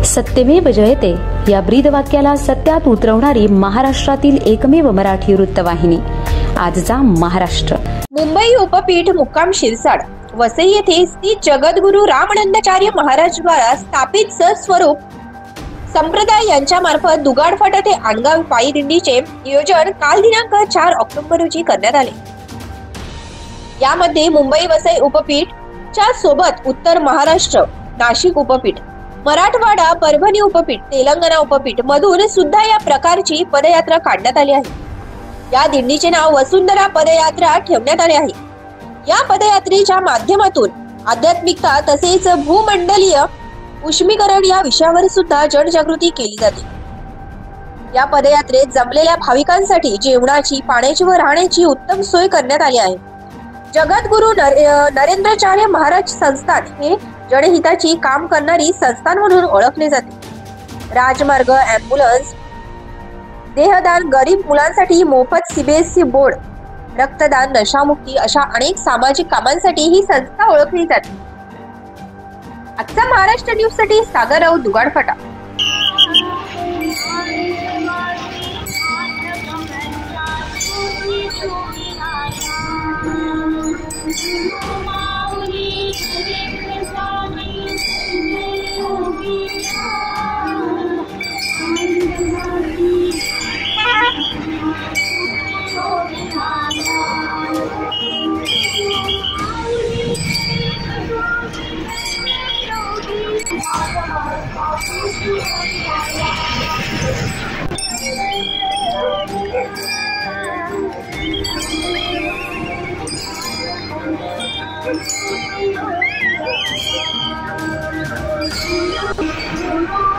सत्यमेव जयते या ब्रीदवाक्याला सत्यात उतरवणारी महाराष्ट्रातील एकमेव मराठी वृत्तवाहिनी आजचा महाराष्ट्र। मुंबई उपपीठ मुक्काम शिरसाड वसई येथे श्री जगद्गुरु रामानंदाचार्य महाराज द्वारा स्थापित सस्वरूप संप्रदाय यांच्या मार्फत दुगाडफाटा ते आंगाव पायी दिंडीचे नियोजन काल दिनांक 4 ऑक्टोबर रोजी करण्यात आले। यामध्ये मुंबई वसई उपपीठ च्या सोबत उत्तर महाराष्ट्र, नाशिक उपपीठ, मराठवाडा, परभणी उपपीठ, तेलंगणा उपपीठ मधून सुद्धा या प्रकारची पदयात्रा काढण्यात आली आहे। या दिंडीचे नाव वसुंधरा पदयात्रा ठेवण्यात आले आहे। या पदयात्रेच्या माध्यमातून आध्यात्मिकता तसेच भूमंडलीय उष्मीकरण या विषयावर सुद्धा जनजागृती केली जाते। या पदयात्रेत जमलेल्या भाविकांसाठी जेवणाची, पाण्याची व राहण्याची उत्तम सोय करण्यात आली आहे। जगद्गुरु नरेंद्राचार्य महाराज संस्थान हे जनहिताची काम करणारी संस्थान म्हणून ओळखले जाते। राजमार्ग, ॲम्ब्युलन्स, देहदान, गरीब मुलांसाठी मोफत सीबीएसई बोर्ड, रक्तदान, नशामुक्ती अशा अनेक सामाजिक कामांसाठी ही संस्था ओळखली जाते। आजचा महाराष्ट्र न्यूज साठी सागर राऊत, दुगाडफाटा। Thank you.